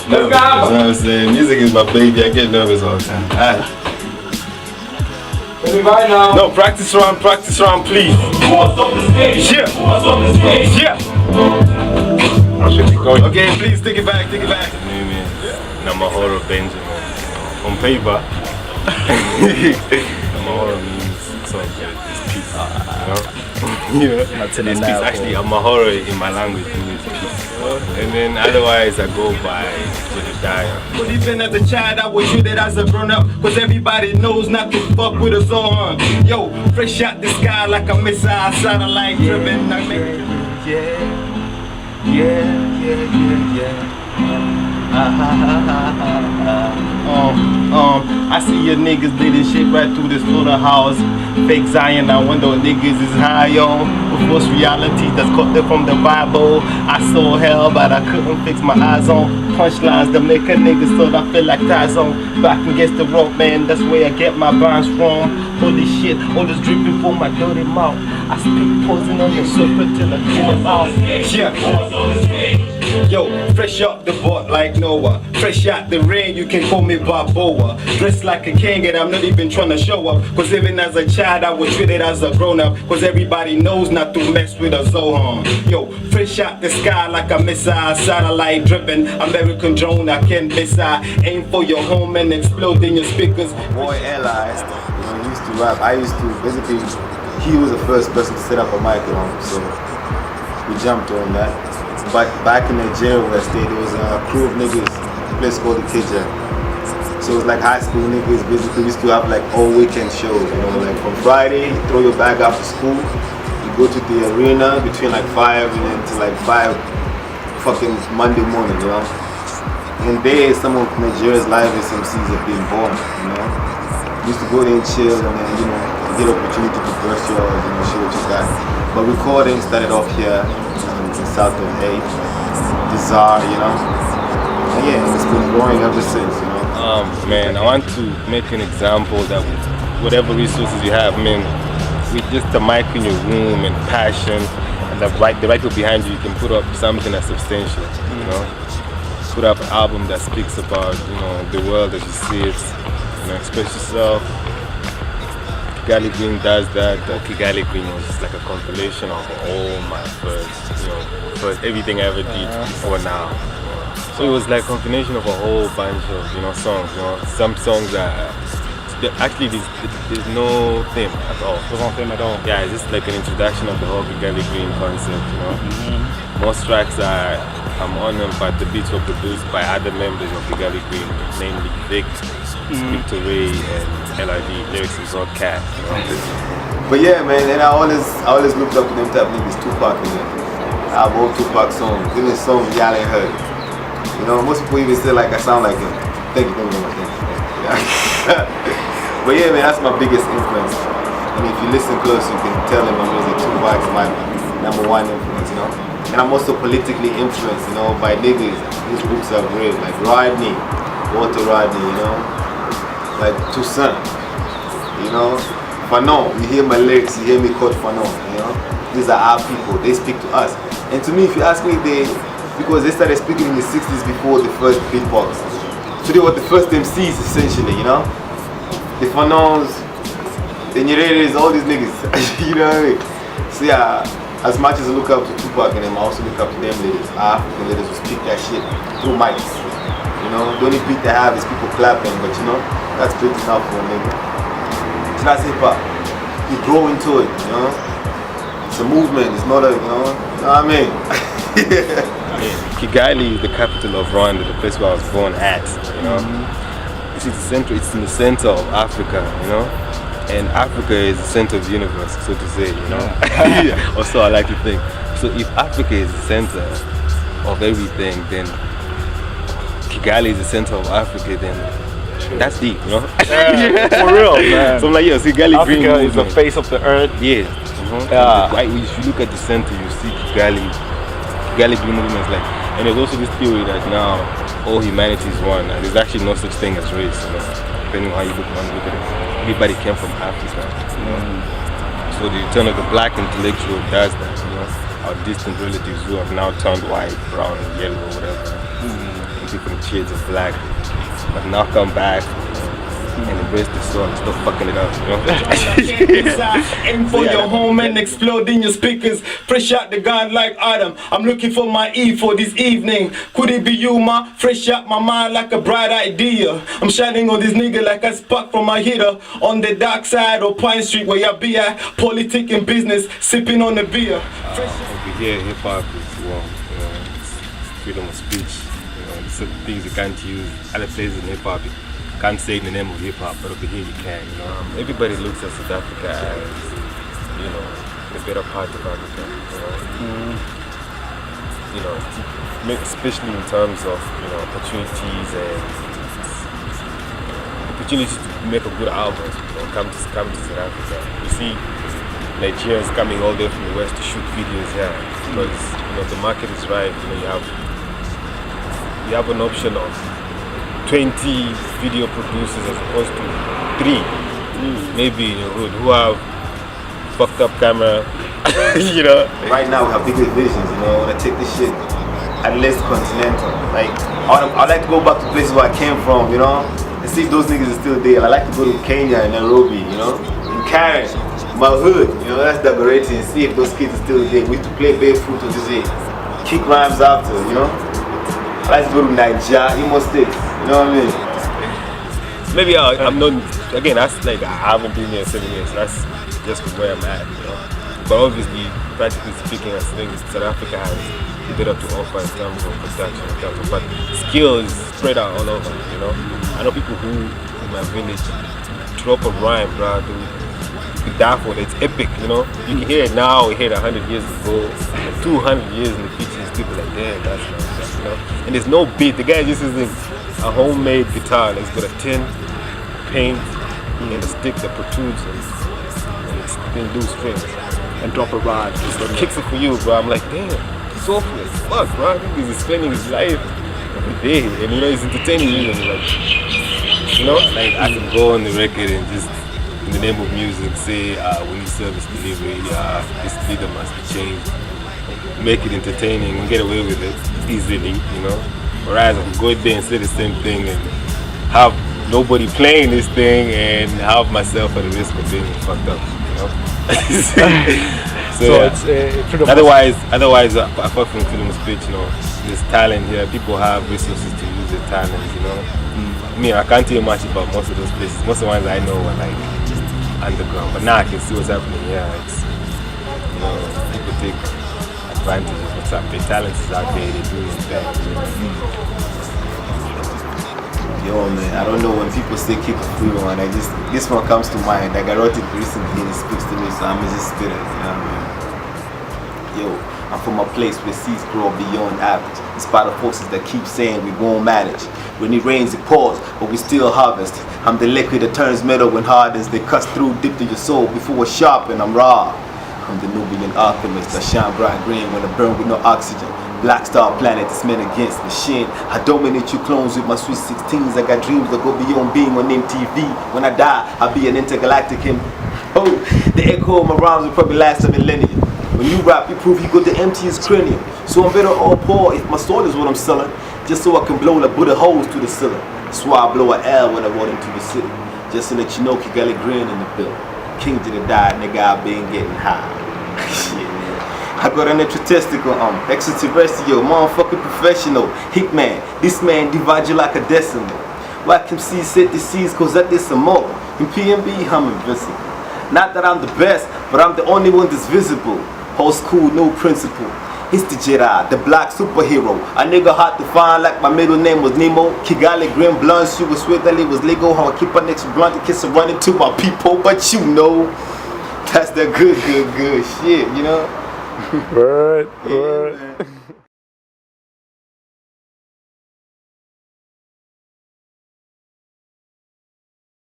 You know what I'm saying? Music is my baby. I get nervous all the time. Alright. Right now. No, practice round, please. Yeah. Yeah. I should be going. Okay, please take it back. Yeah. Namahoro Benjamin. On paper. Namahoro means something. It's peace. Yeah. It's peace. Actually, Amahoro in my language means peace. And then otherwise I go by Jedidiah. But even as a child I was treated as a grown up, cause everybody knows not to fuck with a Zohan. Yo, fresh out the sky like a missile, satellite driven. I see your niggas did this shit right through this slaughterhouse. Fake Zion, I wonder what niggas is high on. With false reality that's cut there from the Bible. I saw hell, but I couldn't fix my eyes on punchlines that make a nigga so I feel like Tyson. Back against the rope, man, that's where I get my rhymes from. Holy shit, all this dripping from my dirty mouth. I speak poison on the serpent till I kill him out. Yeah. Yo, fresh up the boat like Noah. Fresh out the rain, you can call me Balboa. Dressed like a king and I'm not even trying to show up. Cause even as a child I was treated as a grown up. Cause everybody knows not to mess with a Zohan. Yo, fresh out the sky like a missile, satellite driven American drone, I can't miss. I aim for your home and explode in your speakers. Boy Eli, he used to rap. I used to, basically, he was the first person to set up a mic, so we jumped on that. But back in Nigeria where I stayed, there was a crew of niggas, a place called the Kija. So it was like high school niggas. Basically, we used to have like all weekend shows, like from Friday, you throw your bag after school, you go to the arena between like 5 and then to like 5 fucking Monday morning, And there, some of Nigeria's livest MCs have been born, We used to go there and chill and then, get opportunity to burst yours, show what you got. But recording started off here in south of A, Desire, And yeah, it's been growing ever since, Man, I want to make an example that with whatever resources you have, with just a mic in your room and passion and the right people behind you, you can put up something that's substantial, Put up an album that speaks about, the world as you see it, express yourself. Kigali Green does that. Kigali Green was just like a compilation of all my first everything I ever did before now. So it was like a combination of a whole bunch of songs. Some songs are actually there's no theme at all. There's no theme at all. Yeah, it's just like an introduction of the whole Kigali Green concept. Most tracks I'm on them, but the beats were produced by other members of Kigali Green, namely Vic, Victor Ray, and LRD, Lyrics and Broadcast. But yeah, man, and I always looked up to them type of niggas, Tupac and them. I have all Tupac songs, even songs y'all ain't heard. Most people even say like I sound like him. Thank you very much. But yeah, man, that's my biggest influence. If you listen close, you can tell in my music, Tupac's my #1 influence, And I'm also politically influenced, by niggas whose books are great, like Rodney, Walter Rodney, like Toussaint, Fanon. You hear my lyrics, you hear me quote Fanon, These are our people, they speak to us. And to me, if you ask me, because they started speaking in the 60s before the first beatbox. So they were the first MCs essentially, The Fanons, the Nyereres, all these niggas, you know what I mean? So yeah, as much as I look up to Tupac and them, I also look up to them ladies, African ladies who speak that shit through mics. The only beat they have is people clapping, but that's big enough for a nigga. So that's hip hop. You grow into it, It's a movement, it's not a, you know what I mean? Kigali is the capital of Rwanda, the place where I was born at, It's in the center of Africa, And Africa is the center of the universe, so to say, Or so I like to think. So if Africa is the center of everything, then Kigali is the center of Africa, then that's deep, For real, man. So I'm like, Kigali Africa is the face of the earth. Yeah. Right, if you look at the center, you see Kigali Green movement, and there's also this theory that now all humanity is one, and there's actually no such thing as race, depending on how you look at it. Everybody came from Africa, So the return of the black intellectual does that, Our distant relatives who have now turned white, brown, yellow, whatever. People from shades of black. But now come back and embrace the song, stop fucking it up, you know? Aim for your home and explode in your speakers. Fresh out the gun like Adam. I'm looking for my E for this evening. Could it be you, ma? Fresh out my mind like a bright idea. I'm shining on this nigga like a spark from my heater. On the dark side of Pine Street where you be at. Politic and business, sipping on the beer. Over here, hip hop is, you know, it's freedom of speech. You know, there's certain things you can't use. Other places in hip hop, you can't say in the name of hip hop, but over here you can. You know, everybody looks at South Africa as, you know, the better part of Africa. You know, especially in terms of, you know, opportunities and opportunities to make a good album. You know, come to South Africa. You see Nigerians coming all the way from the west to shoot videos here because, you know, the market is right. You know, you have an option of 20 video producers as opposed to 3 maybe in your hood who have fucked up camera. You know, right now we have bigger visions, you know. I want to take this shit at least continental. Like I like to go back to places where I came from, you know, and see if those niggas are still there. I like to go to Kenya and Nairobi, you know, in Karen, my hood, you know, that's Dagoretti, and see if those kids are still there. We used to play barefoot or just kick rhymes after, you know. I like to go to Nigeria, Imo State. You know what I mean? Maybe I'm not, again, that's like, I haven't been here in 7 years, that's just where I'm at, you know. But obviously, practically speaking, I think South Africa has a bit to offer in terms of production, but skill is spread out all over, you know. I know people who, in my village, drop a rhyme, bro, you could die for it, it's epic, you know. You can hear it now, you hear it 100 years ago, 200 years in the future, it's people like, damn, that's nice, you know. And there's no beat, the guy just isn't a homemade guitar that's got a tin, paint, and a stick that protrudes and it's been loose strings. And drop a rod. It kicks it for you, bro. I'm like, damn, soulful as fuck, bro. He's spending his life every day, and you know, he's entertaining you, and like, you know, like I can go on the record and just, in the name of music, say, we need service delivery, this leader must be changed, make it entertaining and get away with it easily, you know. Whereas I can go there and say the same thing and have nobody playing this thing and have myself at the risk of being fucked up, you know. So it's freedom. Otherwise, apart from freedom of speech, you know, there's talent here. People have resources to use their talent, you know. I mean, I can't tell you much about most of those places. Most of the ones I know are like underground, but now I can see what's happening here. It's, you know, people take advantage of what's up. Their talent is out there. They do it back. Yo, man, I don't know, when people say kick a free one, this one comes to mind. Like I wrote it recently and it speaks to me, so I'm just spit it, you know what I mean? Yo, I'm from a place where seeds grow beyond average. In spite of forces that keep saying we won't manage. When it rains, it pours, but we still harvest. I'm the liquid that turns metal when hardens. They cut through deep to your soul before it's sharp and I'm raw. I'm the Nubian alchemist that shine bright green when I burn with no oxygen. Black star planet is men against machine. I dominate you clones with my sweet 16s. I got dreams that go beyond being on MTV. When I die, I'll be an intergalactic him. Oh, the echo of my rhymes will probably last a millennium. When you rap, you prove you got the emptiest cranium. So I'm better all poor if my sword is what I'm selling. Just so I can blow like Buddha holes to the ceiling. That's why I blow an L when I walk into the city. Just to let you know, Kigali Green in the bill. King Jedidiah, nigga, I been getting high. Shit. I got an extraterrestrial extraterrestrial, motherfucking professional, hitman. This man divide you like a decimal. Whack him see set the seas cause that is some more. In PNB, I'm invincible. Not that I'm the best, but I'm the only one that's visible. Whole school, no principle. It's the Jedi, the black superhero. A nigga hard to find like my middle name was Nemo. Kigali Grim Blunts, you was swear that it was Lego. How I keep my next blunt and kiss and run into my people. But you know, that's the good shit, you know? Word.